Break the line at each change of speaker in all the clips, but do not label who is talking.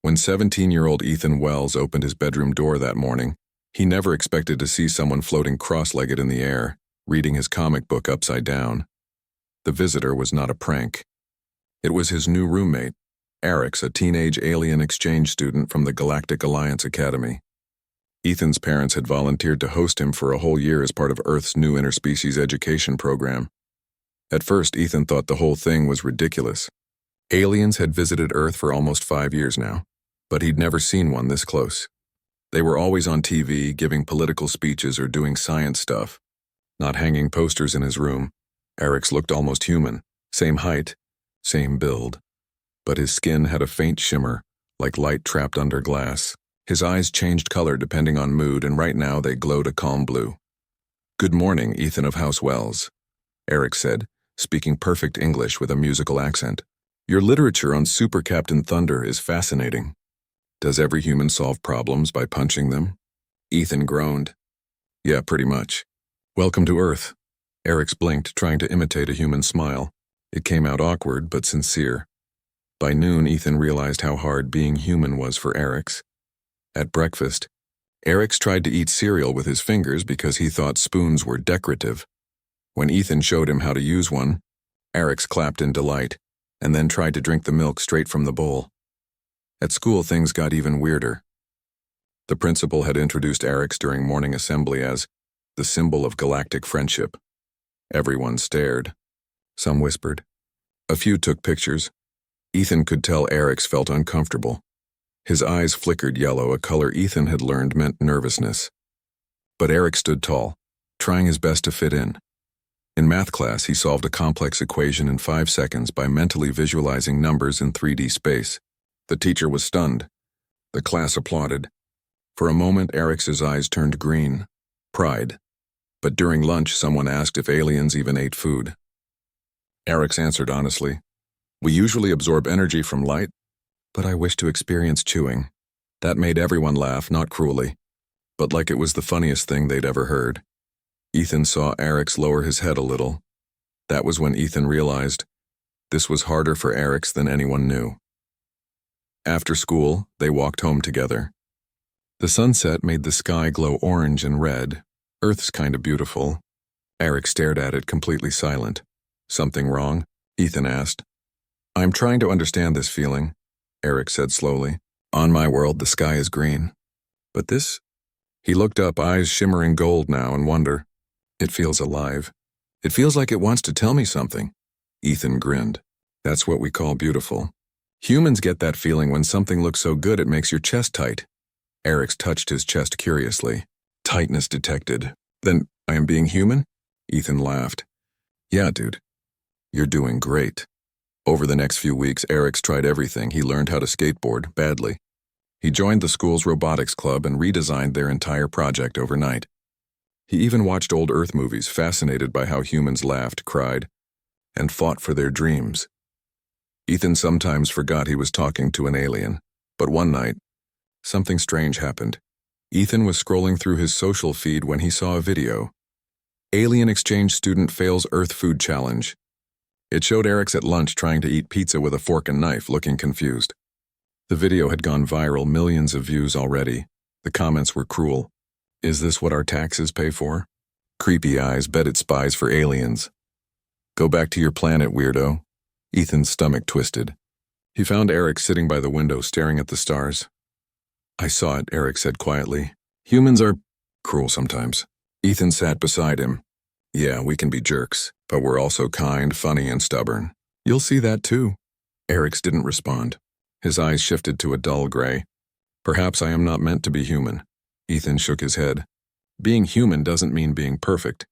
When 17-year-old Ethan Wells opened his bedroom door that morning, he never expected to see someone floating cross-legged in the air, reading his comic book upside down. The visitor was not a prank. It was his new roommate, Erix, a teenage alien exchange student from the Galactic Alliance Academy. Ethan's parents had volunteered to host him for a whole year as part of Earth's new interspecies education program. At first, Ethan thought the whole thing was ridiculous. Aliens had visited Earth for almost 5 years now, but he'd never seen one this close. They were always on TV, giving political speeches or doing science stuff, not hanging posters in his room. Erix looked almost human, same height, same build, but his skin had a faint shimmer, like light trapped under glass. His eyes changed color depending on mood, and right now they glowed a calm blue. "Good morning, Ethan of House Wells," Erix said, speaking perfect English with a musical accent. "Your literature on Super Captain Thunder is fascinating. Does every human solve problems by punching them?" Ethan groaned. "Yeah, pretty much. Welcome to Earth." Erix blinked, trying to imitate a human smile. It came out awkward but sincere. By noon, Ethan realized how hard being human was for Erix. At breakfast, Erix tried to eat cereal with his fingers because he thought spoons were decorative. When Ethan showed him how to use one, Erix clapped in delight, and then tried to drink the milk straight from the bowl. At school, things got even weirder. The principal had introduced Erix during morning assembly as the symbol of galactic friendship. Everyone stared. Some whispered. A few took pictures. Ethan could tell Erix felt uncomfortable. His eyes flickered yellow, a color Ethan had learned meant nervousness. But Erix stood tall, trying his best to fit in. In math class, he solved a complex equation in 5 seconds by mentally visualizing numbers in 3D space. The teacher was stunned. The class applauded. For a moment, Erix's eyes turned green. Pride. But during lunch, someone asked if aliens even ate food. Erix answered honestly, "We usually absorb energy from light, but I wish to experience chewing." That made everyone laugh, not cruelly, but like it was the funniest thing they'd ever heard. Ethan saw Erix lower his head a little. That was when Ethan realized this was harder for Erix than anyone knew. After school, they walked home together. The sunset made the sky glow orange and red. Earth's kind of beautiful. Erix stared at it, completely silent. "Something wrong?" Ethan asked. "I'm trying to understand this feeling," Erix said slowly. "On my world, the sky is green. But this..." He looked up, eyes shimmering gold now, in wonder. "It feels alive. It feels like it wants to tell me something." Ethan grinned. "That's what we call beautiful. Humans get that feeling when something looks so good it makes your chest tight." Erix touched his chest curiously. Tightness detected. "Then I am being human?" Ethan laughed. "Yeah, dude. You're doing great." Over the next few weeks, Erix tried everything. He learned how to skateboard, badly. He joined the school's robotics club and redesigned their entire project overnight. He even watched old Earth movies, fascinated by how humans laughed, cried, and fought for their dreams. Ethan sometimes forgot he was talking to an alien, but one night, something strange happened. Ethan was scrolling through his social feed when he saw a video. Alien exchange student fails Earth food challenge. It showed Erix at lunch trying to eat pizza with a fork and knife, looking confused. The video had gone viral, millions of views already. The comments were cruel. "Is this what our taxes pay for? Creepy eyes, bet it spies for aliens. Go back to your planet, weirdo." Ethan's stomach twisted. He found Erix sitting by the window, staring at the stars. "I saw it," Erix said quietly. "Humans are cruel sometimes." Ethan sat beside him. "Yeah, we can be jerks, but we're also kind, funny, and stubborn. You'll see that too." Erix didn't respond. His eyes shifted to a dull gray. "Perhaps I am not meant to be human." Ethan shook his head. "Being human doesn't mean being perfect.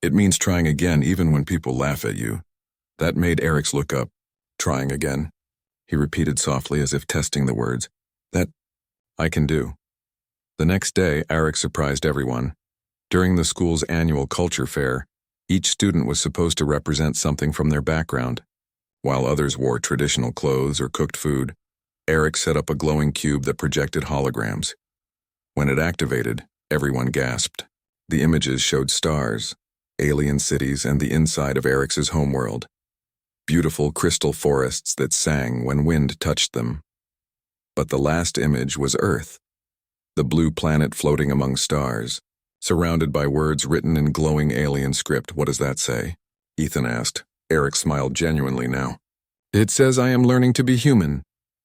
It means trying again even when people laugh at you." That made Erix look up. "Trying again," he repeated softly as if testing the words. "That I can do." The next day, Erix surprised everyone. During the school's annual culture fair, each student was supposed to represent something from their background. While others wore traditional clothes or cooked food, Erix set up a glowing cube that projected holograms. When it activated, everyone gasped. The images showed stars, alien cities, and the inside of Erix's homeworld. Beautiful crystal forests that sang when wind touched them. But the last image was Earth, the blue planet floating among stars, surrounded by words written in glowing alien script. "What does that say?" Ethan asked. Eric smiled genuinely now. "It says I am learning to be human."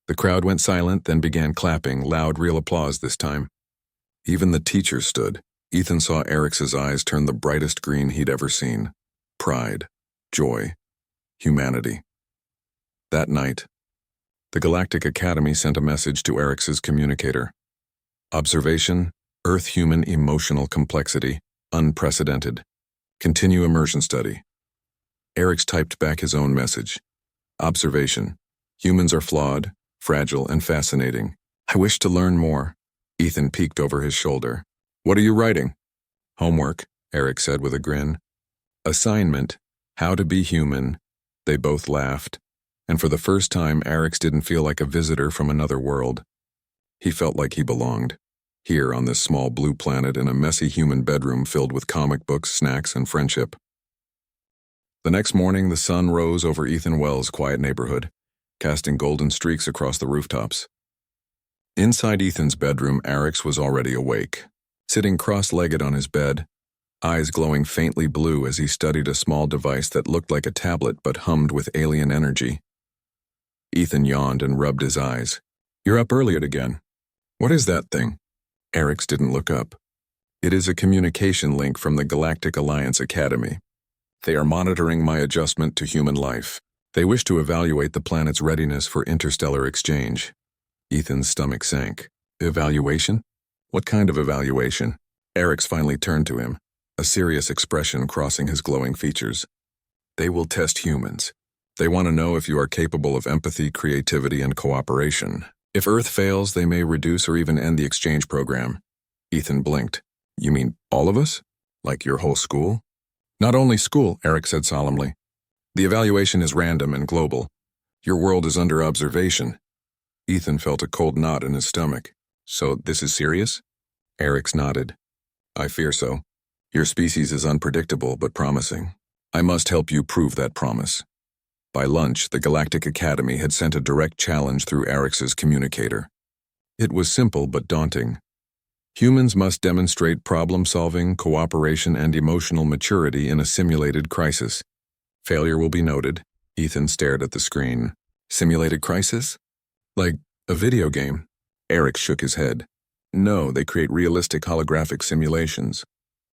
The crowd went silent, then began clapping, loud, real applause this time. Even the teacher stood. Ethan saw Eric's eyes turn the brightest green he'd ever seen. Pride, joy, humanity. That night, the Galactic Academy sent a message to Eric's communicator. Observation, Earth-human emotional complexity, unprecedented. Continue immersion study. Eric's typed back his own message. Observation, humans are flawed, fragile, and fascinating. I wish to learn more. Ethan peeked over his shoulder. What are you writing? Homework, Eric said with a grin. Assignment, how to be human. They both laughed, and for the first time, Eric didn't feel like a visitor from another world. He felt like he belonged, here on this small blue planet in a messy human bedroom filled with comic books, snacks, and friendship. The next morning, the sun rose over Ethan Wells' quiet neighborhood, casting golden streaks across the rooftops. Inside Ethan's bedroom, Eric was already awake, sitting cross-legged on his bed, eyes glowing faintly blue as he studied a small device that looked like a tablet but hummed with alien energy. Ethan yawned and rubbed his eyes. You're up early again. What is that thing? Eric didn't look up. It is a communication link from the Galactic Alliance Academy. They are monitoring my adjustment to human life. They wish to evaluate the planet's readiness for interstellar exchange. Ethan's stomach sank. Evaluation? What kind of evaluation? Eric finally turned to him, a serious expression crossing his glowing features. They will test humans. They want to know if you are capable of empathy, creativity, and cooperation. If Earth fails, they may reduce or even end the exchange program. Ethan blinked. You mean all of us? Like your whole school? Not only school, Eric said solemnly. The evaluation is random and global. Your world is under observation. Ethan felt a cold knot in his stomach. So this is serious? Eric nodded. I fear so. Your species is unpredictable but promising. I must help you prove that promise. By lunch, the Galactic Academy had sent a direct challenge through Eric's communicator. It was simple but daunting. Humans must demonstrate problem-solving, cooperation, and emotional maturity in a simulated crisis. Failure will be noted. Ethan stared at the screen. Simulated crisis? Like a video game? Eric shook his head. No, they create realistic holographic simulations.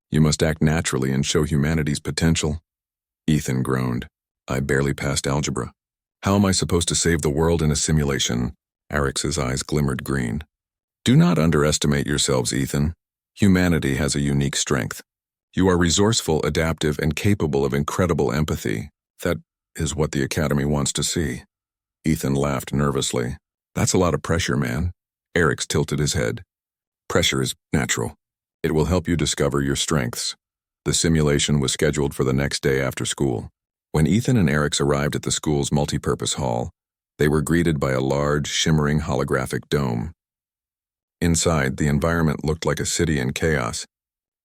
You must act naturally and show humanity's potential. Ethan groaned. I barely passed algebra. How am I supposed to save the world in a simulation? Eric's eyes glimmered green. Do not underestimate yourselves, Ethan. Humanity has a unique strength. You are resourceful, adaptive, and capable of incredible empathy. That is what the Academy wants to see. Ethan laughed nervously. That's a lot of pressure, man. Eric tilted his head. Pressure is natural. It will help you discover your strengths. The simulation was scheduled for the next day after school. When Ethan and Eric arrived at the school's multipurpose hall, they were greeted by a large, shimmering holographic dome. Inside, the environment looked like a city in chaos.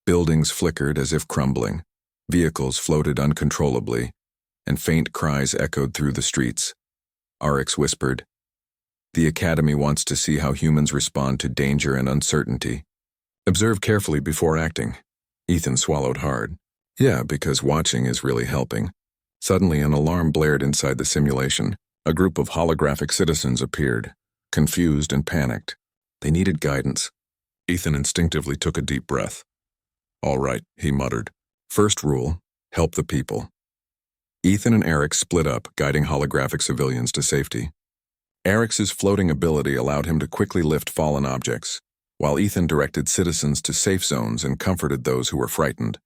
Buildings flickered as if crumbling, vehicles floated uncontrollably, and faint cries echoed through the streets. Eric whispered, The Academy wants to see how humans respond to danger and uncertainty. Observe carefully before acting. Ethan swallowed hard. Yeah, because watching is really helping. Suddenly, an alarm blared inside the simulation. A group of holographic citizens appeared, confused and panicked. They needed guidance. Ethan instinctively took a deep breath. All right, he muttered. First rule, help the people. Ethan and Eric split up, guiding holographic civilians to safety. Eric's floating ability allowed him to quickly lift fallen objects, while Ethan directed citizens to safe zones and comforted those who were frightened.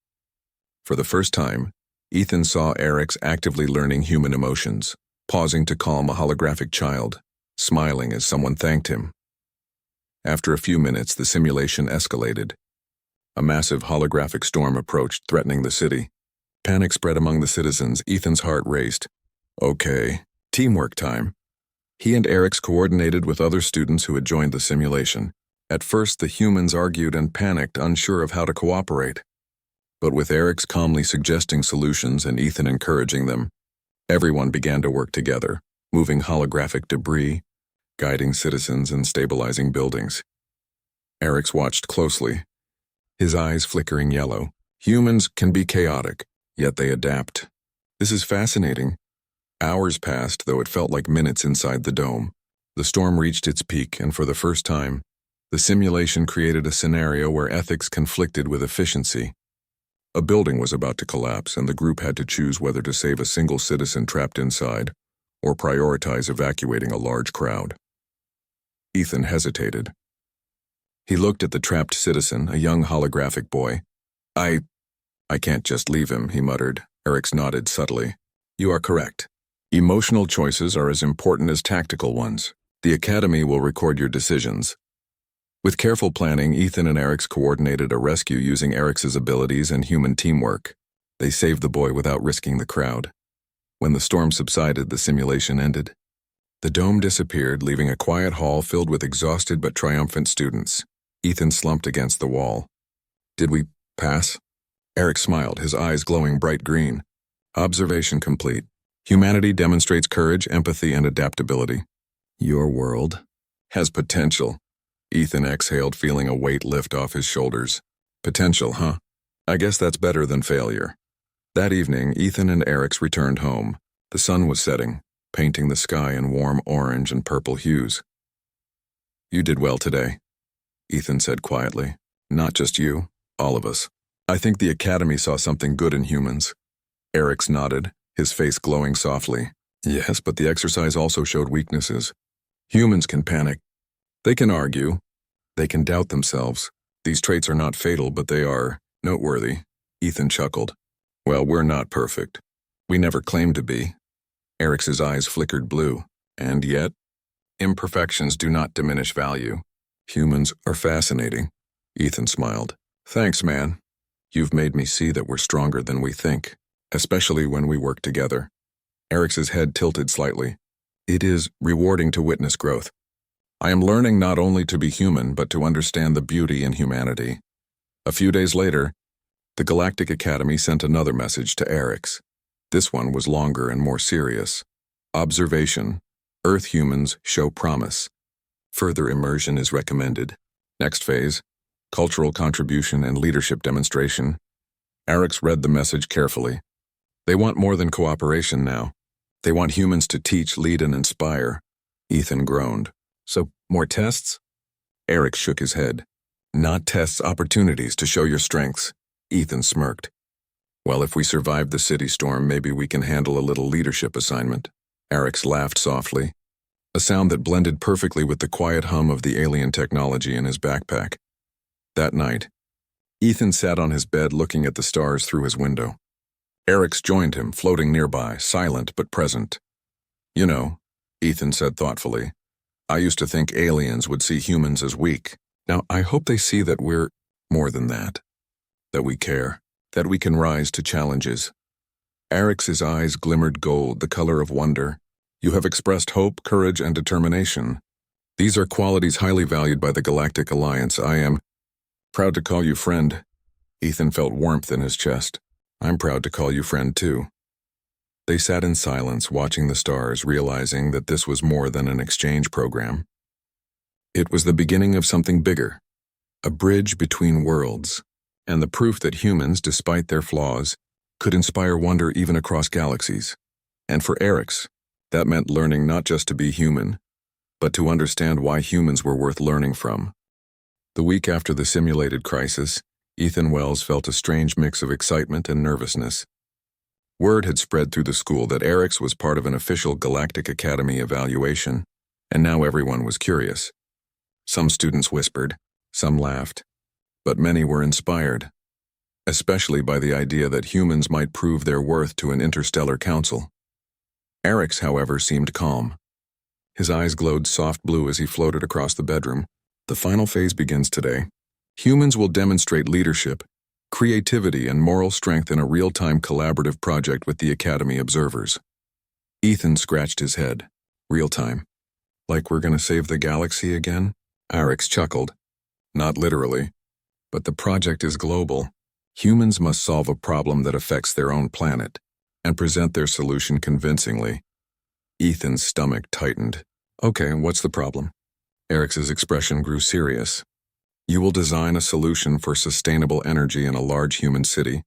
For the first time, Ethan saw Eric actively learning human emotions, pausing to calm a holographic child, smiling as someone thanked him. After a few minutes, the simulation escalated. A massive holographic storm approached, threatening the city. Panic spread among the citizens. Ethan's heart raced. Okay, teamwork time. He and Eric coordinated with other students who had joined the simulation. At first, the humans argued and panicked, unsure of how to cooperate. But with Eric calmly suggesting solutions and Ethan encouraging them, everyone began to work together, moving holographic debris, guiding citizens and stabilizing buildings. Eric's watched closely, his eyes flickering yellow. Humans can be chaotic, yet they adapt. This is fascinating. Hours passed, though it felt like minutes inside the dome. The storm reached its peak, and for the first time, the simulation created a scenario where ethics conflicted with efficiency. A building was about to collapse, and the group had to choose whether to save a single citizen trapped inside or prioritize evacuating a large crowd. Ethan hesitated. He looked at the trapped citizen, a young holographic boy. I can't just leave him, he muttered. Eric's nodded subtly. You are correct. Emotional choices are as important as tactical ones. The Academy will record your decisions. With careful planning, Ethan and Eric's coordinated a rescue using Eric's abilities and human teamwork. They saved the boy without risking the crowd. When the storm subsided, the simulation ended. The dome disappeared, leaving a quiet hall filled with exhausted but triumphant students. Ethan slumped against the wall. Did we pass? Eric smiled, his eyes glowing bright green. Observation complete. Humanity demonstrates courage, empathy, and adaptability. Your world has potential. Ethan exhaled, feeling a weight lift off his shoulders. Potential, huh? I guess that's better than failure. That evening, Ethan and Eric's returned home. The sun was setting, painting the sky in warm orange and purple hues. You did well today, Ethan said quietly. Not just you, all of us. I think the Academy saw something good in humans. Eric's nodded, his face glowing softly. Yes, but the exercise also showed weaknesses. Humans can panic. They can argue. They can doubt themselves. These traits are not fatal, but they are noteworthy. Ethan chuckled. Well, we're not perfect. We never claimed to be. Eric's eyes flickered blue. And yet, imperfections do not diminish value. Humans are fascinating. Ethan smiled. Thanks, man. You've made me see that we're stronger than we think, especially when we work together. Eric's head tilted slightly. It is rewarding to witness growth. I am learning not only to be human, but to understand the beauty in humanity. A few days later, the Galactic Academy sent another message to Eric's. This one was longer and more serious. Observation. Earth humans show promise. Further immersion is recommended. Next phase. Cultural contribution and leadership demonstration. Eric's read the message carefully. They want more than cooperation now. They want humans to teach, lead, and inspire. Ethan groaned. So, more tests? Eric shook his head. Not tests, opportunities to show your strengths. Ethan smirked. Well, if we survive the city storm, maybe we can handle a little leadership assignment. Eric's laughed softly, a sound that blended perfectly with the quiet hum of the alien technology in his backpack. That night, Ethan sat on his bed looking at the stars through his window. Eric's joined him, floating nearby, silent but present. You know, Ethan said thoughtfully, I used to think aliens would see humans as weak. Now, I hope they see that we're more than that we care, that we can rise to challenges. Eric's eyes glimmered gold, the color of wonder. You have expressed hope, courage, and determination. These are qualities highly valued by the Galactic Alliance. I am proud to call you friend. Ethan felt warmth in his chest. I'm proud to call you friend too. They sat in silence, watching the stars, realizing that this was more than an exchange program. It was the beginning of something bigger, a bridge between worlds, and the proof that humans, despite their flaws, could inspire wonder even across galaxies. And for Eric's, that meant learning not just to be human, but to understand why humans were worth learning from. The week after the simulated crisis, Ethan Wells felt a strange mix of excitement and nervousness. Word had spread through the school that Eric's was part of an official Galactic Academy evaluation, and now everyone was curious. Some students whispered, some laughed, but many were inspired, especially by the idea that humans might prove their worth to an interstellar council. Eric's, however, seemed calm. His eyes glowed soft blue as he floated across the bedroom. The final phase begins today. Humans will demonstrate leadership, creativity, and moral strength in a real-time collaborative project with the Academy observers. Ethan scratched his head. Real-time. Like we're gonna save the galaxy again? Eric's chuckled. Not literally. But the project is global. Humans must solve a problem that affects their own planet and present their solution convincingly. Ethan's stomach tightened. Okay, what's the problem? Eric's expression grew serious. You will design a solution for sustainable energy in a large human city,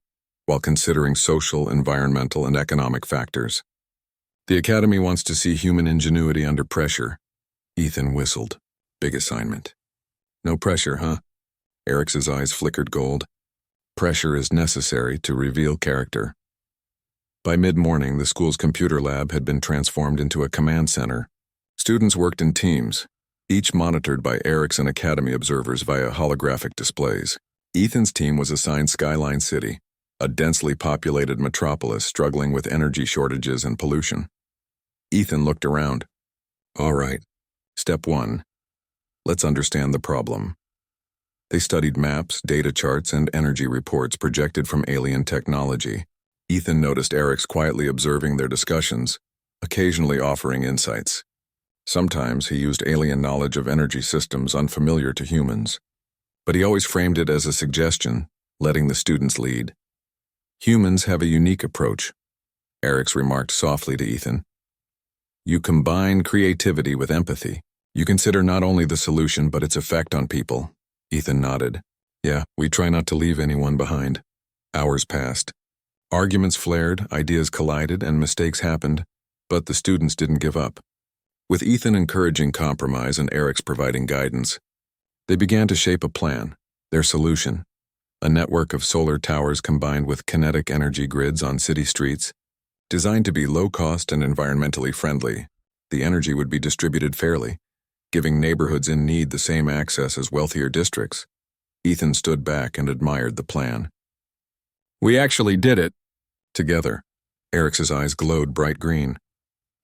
while considering social, environmental, and economic factors. The Academy wants to see human ingenuity under pressure. Ethan whistled. Big assignment. No pressure, huh? Eric's eyes flickered gold. Pressure is necessary to reveal character. By mid-morning, the school's computer lab had been transformed into a command center. Students worked in teams, each monitored by Eric's and Academy observers via holographic displays. Ethan's team was assigned Skyline City, a densely populated metropolis struggling with energy shortages and pollution. Ethan looked around. All right. Step 1. Let's understand the problem. They studied maps, data charts, and energy reports projected from alien technology. Ethan noticed Eric's quietly observing their discussions, occasionally offering insights. Sometimes he used alien knowledge of energy systems unfamiliar to humans, but he always framed it as a suggestion, letting the students lead. Humans have a unique approach, Eric's remarked softly to Ethan. You combine creativity with empathy. You consider not only the solution but its effect on people. Ethan nodded. Yeah, we try not to leave anyone behind. Hours passed. Arguments flared, ideas collided, and mistakes happened, but the students didn't give up. With Ethan encouraging compromise and Eric's providing guidance, they began to shape a plan, their solution, a network of solar towers combined with kinetic energy grids on city streets. Designed to be low-cost and environmentally friendly, the energy would be distributed fairly, giving neighborhoods in need the same access as wealthier districts. Ethan stood back and admired the plan. We actually did it. Together. Eric's eyes glowed bright green.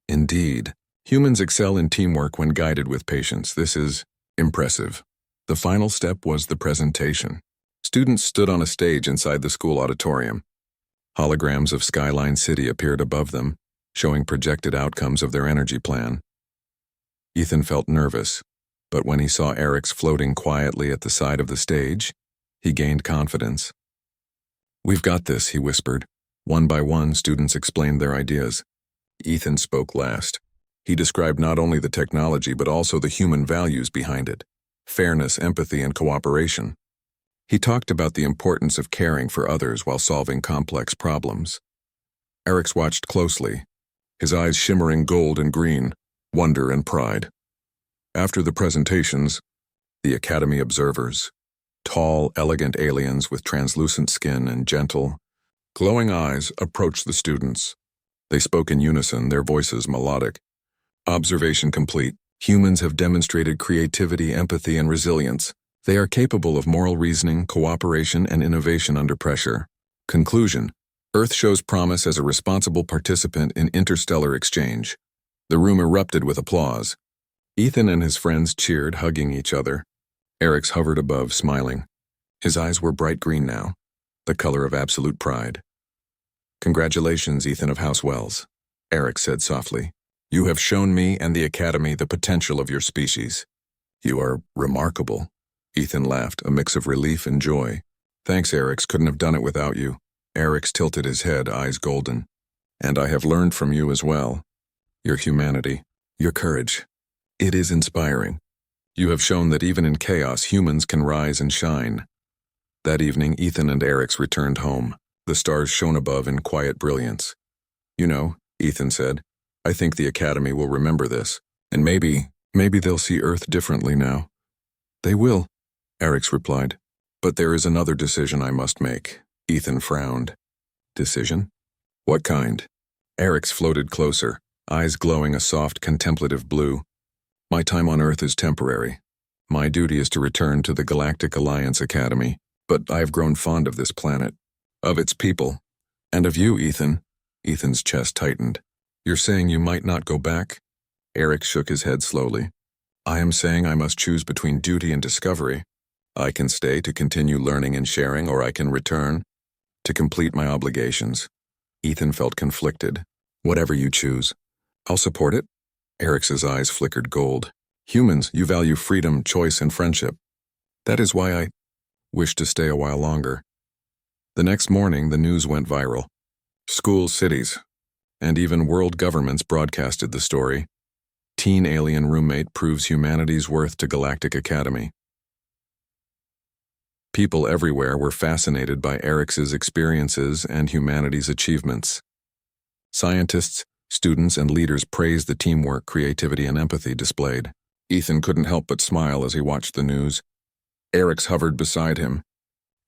Indeed. Humans excel in teamwork when guided with patience. This is impressive. The final step was the presentation. Students stood on a stage inside the school auditorium. Holograms of Skyline City appeared above them, showing projected outcomes of their energy plan. Ethan felt nervous, but when he saw Eric's floating quietly at the side of the stage, he gained confidence. We've got this, he whispered. One by one, students explained their ideas. Ethan spoke last. He described not only the technology but also the human values behind it: fairness, empathy, and cooperation. He talked about the importance of caring for others while solving complex problems. Eric's watched closely, his eyes shimmering gold and green, wonder and pride. After the presentations, the Academy observers, tall, elegant aliens with translucent skin and gentle, glowing eyes, approached the students. They spoke in unison, their voices melodic. Observation complete. Humans have demonstrated creativity, empathy, and resilience. They are capable of moral reasoning, cooperation, and innovation under pressure. Conclusion. Earth shows promise as a responsible participant in interstellar exchange. The room erupted with applause. Ethan and his friends cheered, hugging each other. Eric's hovered above, smiling. His eyes were bright green now, the color of absolute pride. Congratulations, Ethan of House Wells, Eric said softly. You have shown me and the Academy the potential of your species. You are remarkable. Ethan laughed, a mix of relief and joy. Thanks, Eric's. Couldn't have done it without you. Eric's tilted his head, eyes golden. And I have learned from you as well. Your humanity, your courage. It is inspiring. You have shown that even in chaos, humans can rise and shine. That evening, Ethan and Eric's returned home. The stars shone above in quiet brilliance. You know, Ethan said, I think the Academy will remember this. And maybe they'll see Earth differently now. They will, Eric's replied. But there is another decision I must make. Ethan frowned. Decision? What kind? Eric's floated closer, eyes glowing a soft, contemplative blue. My time on Earth is temporary. My duty is to return to the Galactic Alliance Academy, but I have grown fond of this planet, of its people, and of you, Ethan. Ethan's chest tightened. You're saying you might not go back? Eric shook his head slowly. I am saying I must choose between duty and discovery. I can stay to continue learning and sharing, or I can return to complete my obligations. Ethan felt conflicted. Whatever you choose. I'll support it. Eric's eyes flickered gold. Humans, you value freedom, choice, and friendship. That is why I wish to stay a while longer. The next morning, the news went viral. Schools, cities, and even world governments broadcasted the story. Teen alien roommate proves humanity's worth to Galactic Academy. People everywhere were fascinated by Eric's experiences and humanity's achievements. Scientists, students, and leaders praised the teamwork, creativity, and empathy displayed. Ethan couldn't help but smile as he watched the news. Eric's hovered beside him.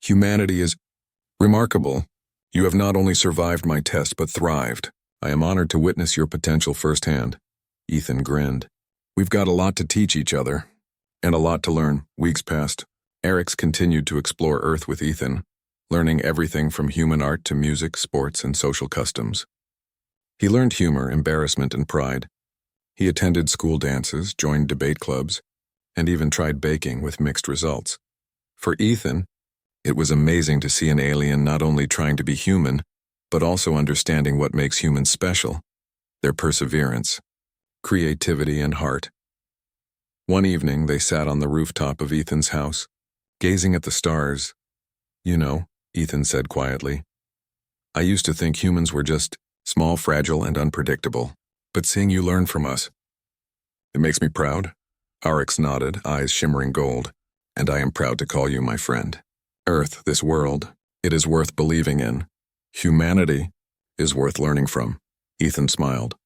Humanity is remarkable. You have not only survived my test, but thrived. I am honored to witness your potential firsthand. Ethan grinned. We've got a lot to teach each other, and a lot to learn. Weeks passed. Eric's continued to explore Earth with Ethan, learning everything from human art to music, sports, and social customs. He learned humor, embarrassment, and pride. He attended school dances, joined debate clubs, and even tried baking with mixed results. For Ethan, it was amazing to see an alien not only trying to be human, but also understanding what makes humans special: their perseverance, creativity, and heart. One evening, they sat on the rooftop of Ethan's house, gazing at the stars. You know, Ethan said quietly, I used to think humans were just small, fragile, and unpredictable, but seeing you learn from us, it makes me proud. Arix nodded, eyes shimmering gold, and I am proud to call you my friend. Earth, this world, it is worth believing in. Humanity is worth learning from. Ethan smiled.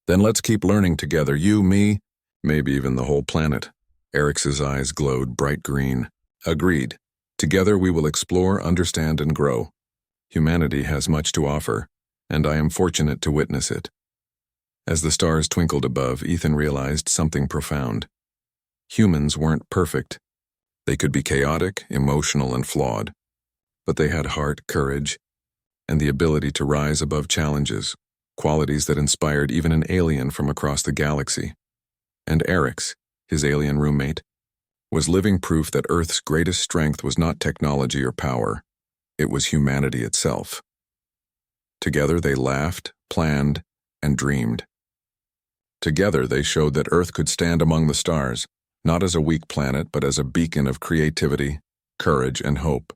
Then let's keep learning together, you, me, maybe even the whole planet. Eric's eyes glowed bright green. Agreed. Together we will explore, understand, and grow. Humanity has much to offer, and I am fortunate to witness it. As the stars twinkled above, Ethan realized something profound. Humans weren't perfect. They could be chaotic, emotional, and flawed, but they had heart, courage, and the ability to rise above challenges, qualities that inspired even an alien from across the galaxy. And Eric's, his alien roommate, was living proof that Earth's greatest strength was not technology or power, it was humanity itself. Together they laughed, planned, and dreamed. Together they showed that Earth could stand among the stars, not as a weak planet, but as a beacon of creativity, courage, and hope.